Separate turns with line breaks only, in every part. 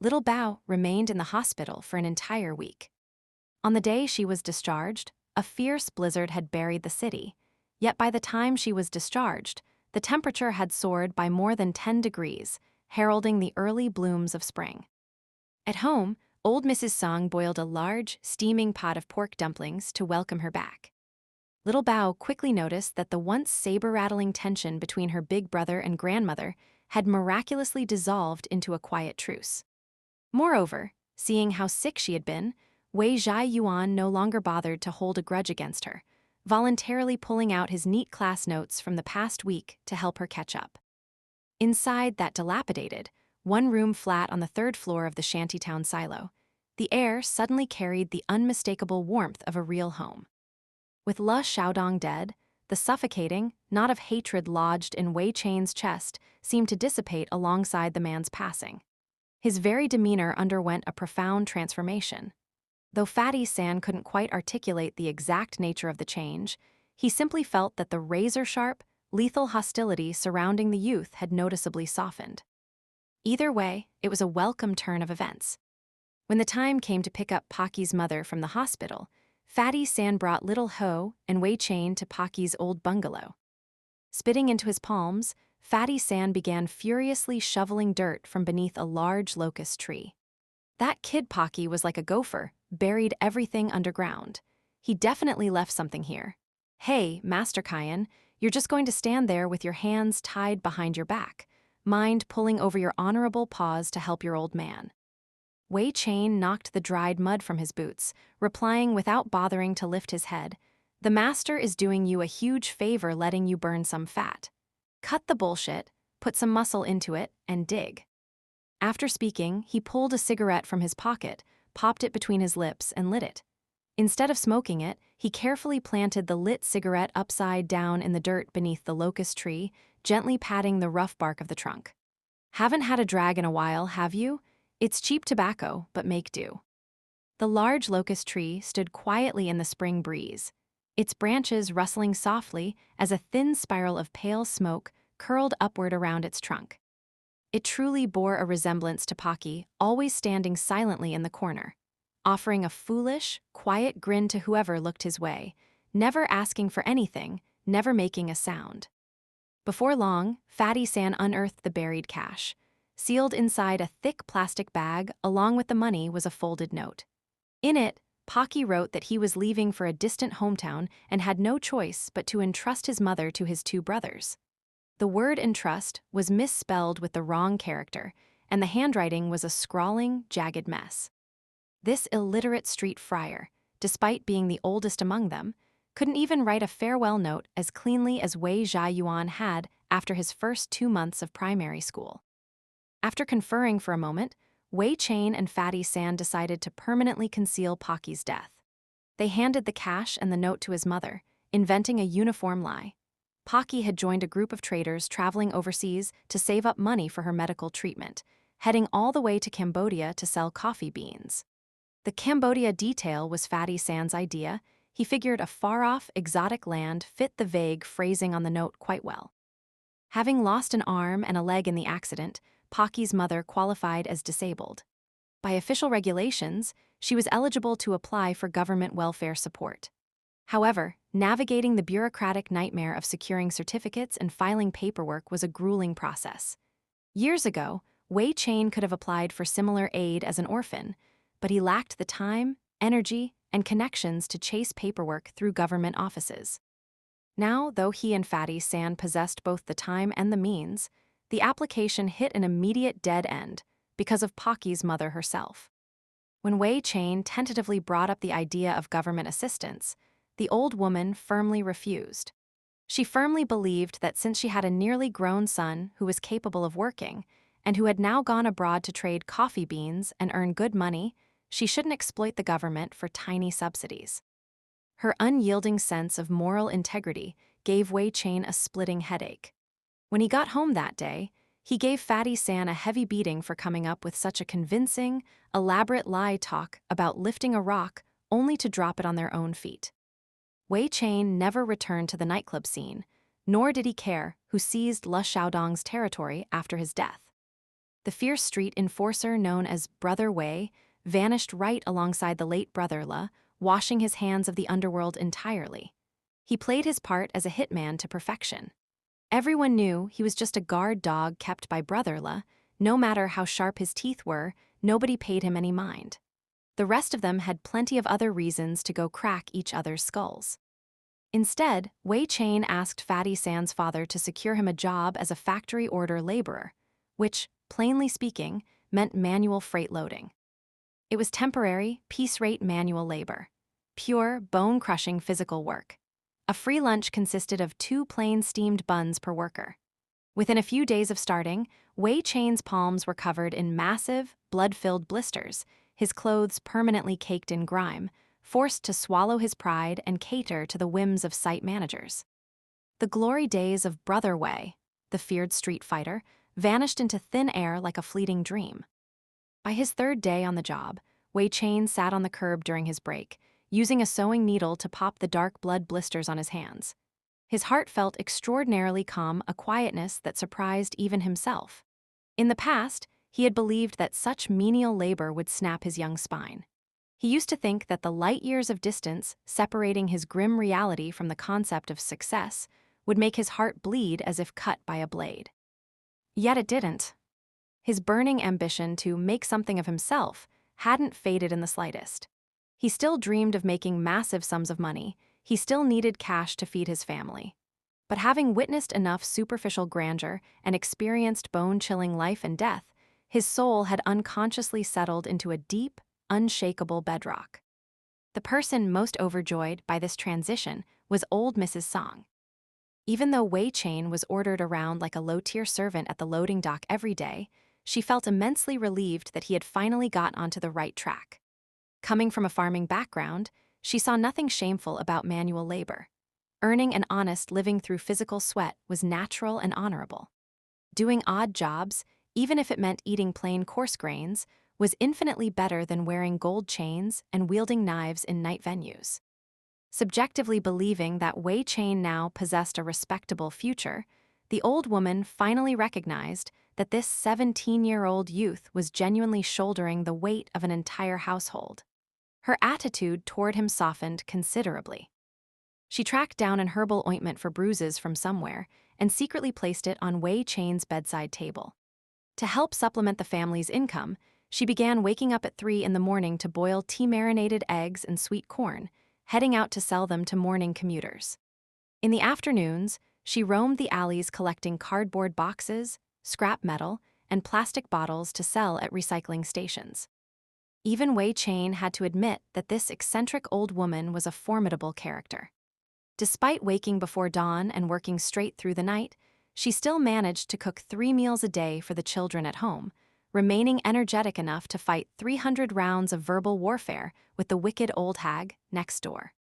Little Bao remained in the hospital for an entire week. On the day she was discharged, a fierce blizzard had buried the city, yet by the time she was discharged, the temperature had soared by more than 10 degrees, heralding the early blooms of spring. At home, old Mrs. Song boiled a large, steaming pot of pork dumplings to welcome her back. Little Bao quickly noticed that the once saber-rattling tension between her big brother and grandmother had miraculously dissolved into a quiet truce. Moreover, seeing how sick she had been, Wei Yuan no longer bothered to hold a grudge against her, voluntarily pulling out his neat class notes from the past week to help her catch up. Inside that dilapidated, one-room flat on the third floor of the shantytown silo, the air suddenly carried the unmistakable warmth of a real home. With Le Xiaodong dead, the suffocating knot of hatred lodged in Wei Chain's chest seemed to dissipate alongside the man's passing. His very demeanor underwent a profound transformation. Though Fatty San couldn't quite articulate the exact nature of the change, he simply felt that the razor-sharp, lethal hostility surrounding the youth had noticeably softened. Either way, it was a welcome turn of events. When the time came to pick up Pocky's mother from the hospital, Fatty San brought little Ho and Wei Chain to Pocky's old bungalow. Spitting into his palms, Fatty San began furiously shoveling dirt from beneath a large locust tree. That kid Pocky was like a gopher, buried everything underground. He definitely left something here. Hey, Master Kyan, you're just going to stand there with your hands tied behind your back. Mind pulling over your honorable paws to help your old man. Wei Chain knocked the dried mud from his boots, replying without bothering to lift his head, "The master is doing you a huge favor letting you burn some fat. Cut the bullshit, put some muscle into it, and dig." After speaking, he pulled a cigarette from his pocket, popped it between his lips, and lit it. Instead of smoking it, he carefully planted the lit cigarette upside down in the dirt beneath the locust tree, gently patting the rough bark of the trunk. "Haven't had a drag in a while, have you? It's cheap tobacco, but make do." The large locust tree stood quietly in the spring breeze, its branches rustling softly as a thin spiral of pale smoke curled upward around its trunk. It truly bore a resemblance to Pocky, always standing silently in the corner, offering a foolish, quiet grin to whoever looked his way, never asking for anything, never making a sound. Before long, Fatty San unearthed the buried cash. Sealed inside a thick plastic bag, along with the money, was a folded note. In it, Pocky wrote that he was leaving for a distant hometown and had no choice but to entrust his mother to his two brothers. The word entrust was misspelled with the wrong character, and the handwriting was a scrawling, jagged mess. This illiterate street friar, despite being the oldest among them, couldn't even write a farewell note as cleanly as Wei Yuan had after his first 2 months of primary school. After conferring for a moment, Wei Chain and Fatty San decided to permanently conceal Pocky's death. They handed the cash and the note to his mother, inventing a uniform lie. Pocky had joined a group of traders traveling overseas to save up money for her medical treatment, heading all the way to Cambodia to sell coffee beans. The Cambodia detail was Fatty San's idea. He figured a far-off, exotic land fit the vague phrasing on the note quite well. Having lost an arm and a leg in the accident, Pocky's mother qualified as disabled. By official regulations, she was eligible to apply for government welfare support. However, navigating the bureaucratic nightmare of securing certificates and filing paperwork was a grueling process. Years ago, Wei Chain could have applied for similar aid as an orphan, but he lacked the time, energy, and connections to chase paperwork through government offices. Now, though he and Fatty San possessed both the time and the means, the application hit an immediate dead end because of Pocky's mother herself. When Wei Chain tentatively brought up the idea of government assistance, the old woman firmly refused. She firmly believed that since she had a nearly grown son who was capable of working, and who had now gone abroad to trade coffee beans and earn good money, she shouldn't exploit the government for tiny subsidies. Her unyielding sense of moral integrity gave Wei Chain a splitting headache. When he got home that day, he gave Fatty San a heavy beating for coming up with such a convincing, elaborate lie talk about lifting a rock only to drop it on their own feet. Wei Chain never returned to the nightclub scene, nor did he care who seized Le Xiaodong's territory after his death. The fierce street enforcer known as Brother Wei vanished right alongside the late Brother Le, washing his hands of the underworld entirely. He played his part as a hitman to perfection. Everyone knew he was just a guard dog kept by Brother Le. No matter how sharp his teeth were, nobody paid him any mind. The rest of them had plenty of other reasons to go crack each other's skulls. Instead, Wei Chain asked Fatty San's father to secure him a job as a factory order laborer, which, plainly speaking, meant manual freight loading. It was temporary, piece-rate manual labor. Pure, bone-crushing physical work. A free lunch consisted of 2 plain steamed buns per worker. Within a few days of starting, Wei Chain's palms were covered in massive, blood-filled blisters, his clothes permanently caked in grime, forced to swallow his pride and cater to the whims of site managers. The glory days of Brother Wei, the feared street fighter, vanished into thin air like a fleeting dream. By his 3rd day on the job, Wei Chain sat on the curb during his break, using a sewing needle to pop the dark blood blisters on his hands. His heart felt extraordinarily calm, a quietness that surprised even himself. In the past, he had believed that such menial labor would snap his young spine. He used to think that the light years of distance separating his grim reality from the concept of success would make his heart bleed as if cut by a blade. Yet it didn't. His burning ambition to make something of himself hadn't faded in the slightest. He still dreamed of making massive sums of money. He still needed cash to feed his family. But having witnessed enough superficial grandeur and experienced bone-chilling life and death, his soul had unconsciously settled into a deep, unshakable bedrock. The person most overjoyed by this transition was old Mrs. Song. Even though Wei Chain was ordered around like a low-tier servant at the loading dock every day, she felt immensely relieved that he had finally got onto the right track. Coming from a farming background, she saw nothing shameful about manual labor. Earning an honest living through physical sweat was natural and honorable. Doing odd jobs, even if it meant eating plain coarse grains, was infinitely better than wearing gold chains and wielding knives in night venues. Subjectively believing that Wei Chain now possessed a respectable future, the old woman finally recognized that this 17-year-old youth was genuinely shouldering the weight of an entire household. Her attitude toward him softened considerably. She tracked down an herbal ointment for bruises from somewhere and secretly placed it on Wei Chain's bedside table. To help supplement the family's income, she began waking up at 3 in the morning to boil tea-marinated eggs and sweet corn, heading out to sell them to morning commuters. In the afternoons, she roamed the alleys collecting cardboard boxes, scrap metal, and plastic bottles to sell at recycling stations. Even Wei Chain had to admit that this eccentric old woman was a formidable character. Despite waking before dawn and working straight through the night, she still managed to cook 3 meals a day for the children at home, remaining energetic enough to fight 300 rounds of verbal warfare with the wicked old hag next door.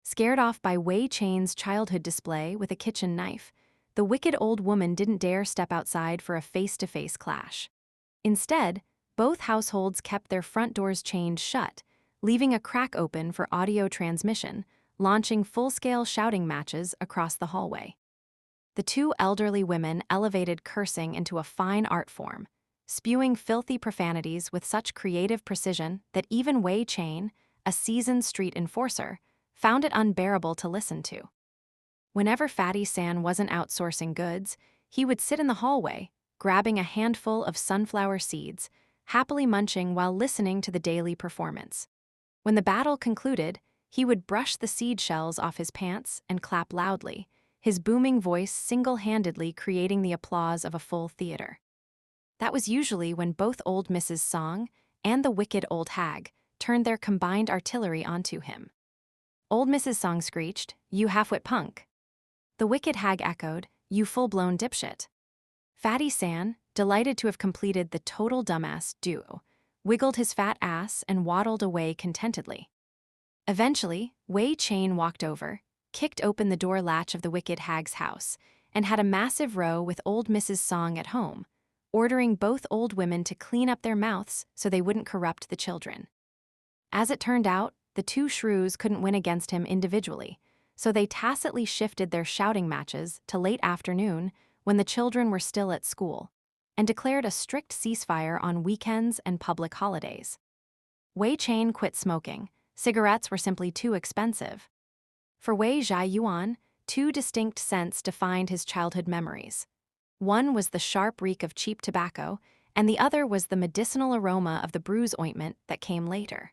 Scared off by Wei Chain's childhood display with a kitchen knife, the wicked old woman didn't dare step outside for a face-to-face clash. Instead, both households kept their front doors chained shut, leaving a crack open for audio transmission, launching full-scale shouting matches across the hallway. The 2 elderly women elevated cursing into a fine art form, spewing filthy profanities with such creative precision that even Wei Chain, a seasoned street enforcer, found it unbearable to listen to. Whenever Fatty San wasn't outsourcing goods, he would sit in the hallway, grabbing a handful of sunflower seeds, happily munching while listening to the daily performance. When the battle concluded, he would brush the seed shells off his pants and clap loudly, his booming voice single-handedly creating the applause of a full theater. That was usually when both old Mrs. Song and the wicked old hag turned their combined artillery onto him. Old Mrs. Song screeched, "You half-wit punk." The wicked hag echoed, "You full-blown dipshit." Fatty San, delighted to have completed the total dumbass duo, wiggled his fat ass and waddled away contentedly. Eventually, Wei Chain walked over, kicked open the door latch of the wicked hag's house, and had a massive row with old Mrs. Song at home, ordering both old women to clean up their mouths so they wouldn't corrupt the children. As it turned out, the 2 shrews couldn't win against him individually, so they tacitly shifted their shouting matches to late afternoon when the children were still at school, and declared a strict ceasefire on weekends and public holidays. Wei Chain quit smoking. Cigarettes were simply too expensive. For Wei Chain, two distinct scents defined his childhood memories. One was the sharp reek of cheap tobacco, and the other was the medicinal aroma of the bruise ointment that came later.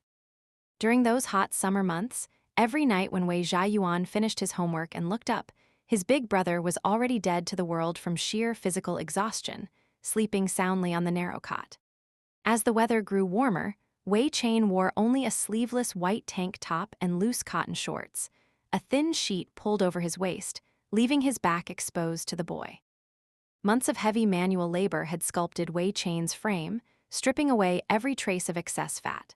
During those hot summer months, every night when Wei Chain finished his homework and looked up, his big brother was already dead to the world from sheer physical exhaustion, sleeping soundly on the narrow cot. As the weather grew warmer, Wei Chain wore only a sleeveless white tank top and loose cotton shorts, a thin sheet pulled over his waist, leaving his back exposed to the boy. Months of heavy manual labor had sculpted Wei Chain's frame, stripping away every trace of excess fat.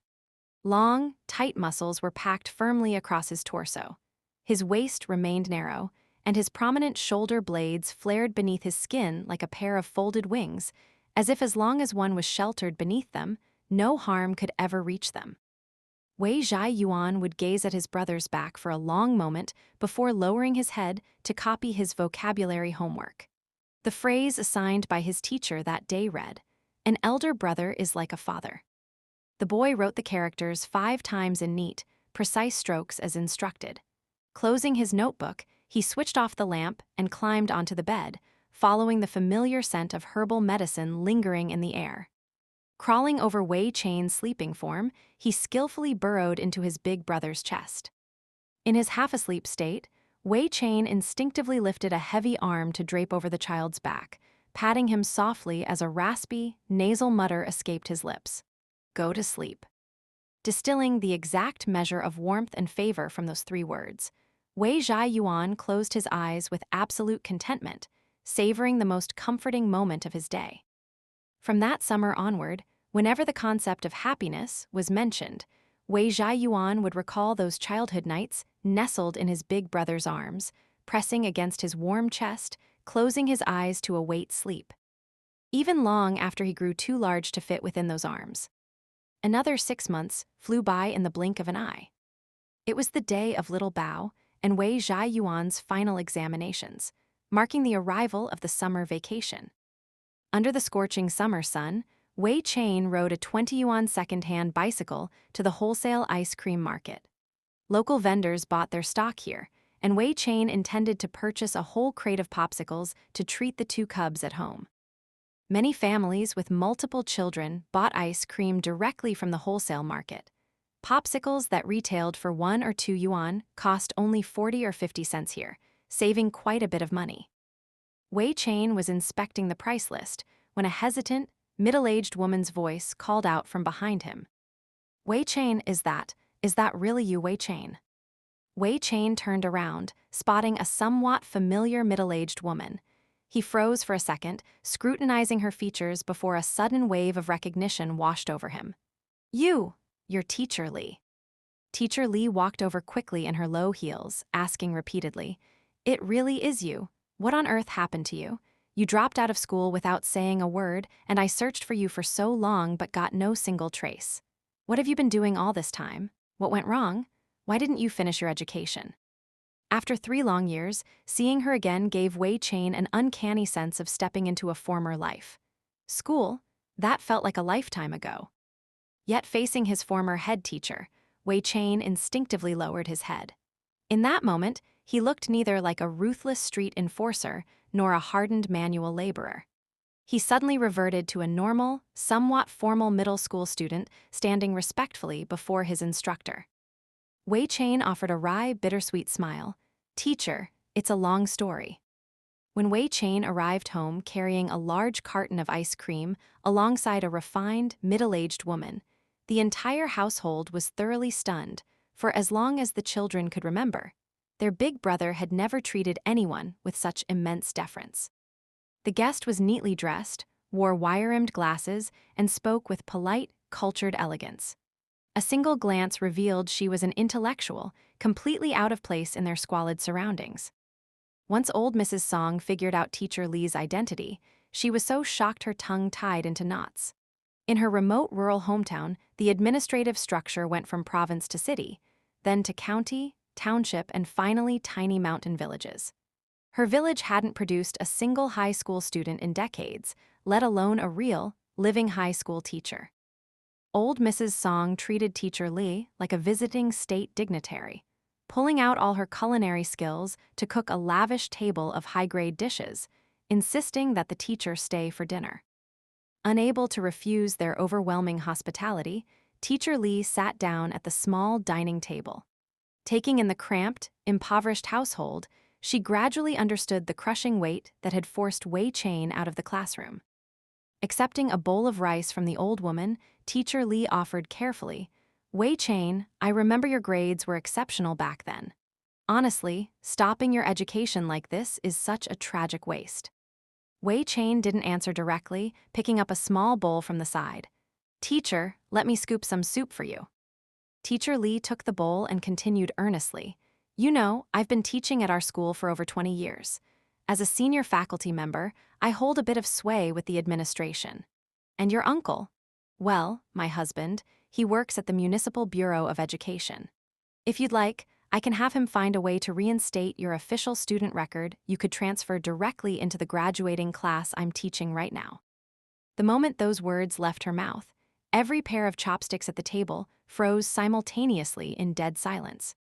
Long, tight muscles were packed firmly across his torso. His waist remained narrow, and his prominent shoulder blades flared beneath his skin like a pair of folded wings, as if as long as one was sheltered beneath them, no harm could ever reach them. Wei Chain would gaze at his brother's back for a long moment before lowering his head to copy his vocabulary homework. The phrase assigned by his teacher that day read, "An elder brother is like a father." The boy wrote the characters 5 times in neat, precise strokes as instructed. Closing his notebook, he switched off the lamp and climbed onto the bed, following the familiar scent of herbal medicine lingering in the air. Crawling over Wei Chain's sleeping form, he skillfully burrowed into his big brother's chest. In his half-asleep state, Wei Chain instinctively lifted a heavy arm to drape over the child's back, patting him softly as a raspy, nasal mutter escaped his lips. "Go to sleep." Distilling the exact measure of warmth and favor from those 3 words, Wei Chain closed his eyes with absolute contentment, savoring the most comforting moment of his day. From that summer onward, whenever the concept of happiness was mentioned, Wei Chain would recall those childhood nights nestled in his big brother's arms, pressing against his warm chest, closing his eyes to await sleep. Even long after he grew too large to fit within those arms. Another 6 months flew by in the blink of an eye. It was the day of Little Bao and Wei Chain's final examinations, marking the arrival of the summer vacation. Under the scorching summer sun, Wei Chain rode a 20 yuan second-hand bicycle to the wholesale ice cream market. Local vendors bought their stock here, and Wei Chain intended to purchase a whole crate of popsicles to treat the 2 cubs at home. Many families with multiple children bought ice cream directly from the wholesale market. Popsicles that retailed for 1 or 2 yuan cost only 40 or 50 cents here, saving quite a bit of money. Wei Chain was inspecting the price list when a hesitant, middle-aged woman's voice called out from behind him. "Wei Chain, is that really you, Wei Chain?" Wei Chain turned around, spotting a somewhat familiar middle-aged woman. He froze for a second, scrutinizing her features before a sudden wave of recognition washed over him. Your teacher Li." Teacher Li walked over quickly in her low heels, asking repeatedly, "It really is you. What on earth happened to you? You dropped out of school without saying a word, and I searched for you for so long but got no single trace. What have you been doing all this time? What went wrong? Why didn't you finish your education?" After 3 long years, seeing her again gave Wei Chain an uncanny sense of stepping into a former life. School? That felt like a lifetime ago. Yet facing his former head teacher, Wei Chain instinctively lowered his head. In that moment, he looked neither like a ruthless street enforcer nor a hardened manual laborer. He suddenly reverted to a normal, somewhat formal middle school student standing respectfully before his instructor. Wei Chain offered a wry, bittersweet smile. "Teacher, it's a long story." When Wei Chain arrived home carrying a large carton of ice cream alongside a refined, middle-aged woman, the entire household was thoroughly stunned, for as long as the children could remember, their big brother had never treated anyone with such immense deference. The guest was neatly dressed, wore wire-rimmed glasses, and spoke with polite, cultured elegance. A single glance revealed she was an intellectual, completely out of place in their squalid surroundings. Once old Mrs. Song figured out Teacher Li's identity, she was so shocked her tongue tied into knots. In her remote rural hometown, the administrative structure went from province to city, then to county, township, and finally tiny mountain villages. Her village hadn't produced a single high school student in decades, let alone a real, living high school teacher. Old Mrs. Song treated Teacher Lee like a visiting state dignitary, pulling out all her culinary skills to cook a lavish table of high-grade dishes, insisting that the teacher stay for dinner. Unable to refuse their overwhelming hospitality, Teacher Lee sat down at the small dining table. Taking in the cramped, impoverished household, she gradually understood the crushing weight that had forced Wei Chain out of the classroom. Accepting a bowl of rice from the old woman, Teacher Lee offered carefully, "Wei Chain, I remember your grades were exceptional back then. Honestly, stopping your education like this is such a tragic waste." Wei Chain didn't answer directly, picking up a small bowl from the side. "Teacher, let me scoop some soup for you." Teacher Lee took the bowl and continued earnestly, "You know, I've been teaching at our school for over 20 years. As a senior faculty member, I hold a bit of sway with the administration. And your uncle? Well, my husband, he works at the Municipal Bureau of Education. If you'd like, I can have him find a way to reinstate your official student record you could transfer directly into the graduating class I'm teaching right now." The moment those words left her mouth, every pair of chopsticks at the table froze simultaneously in dead silence.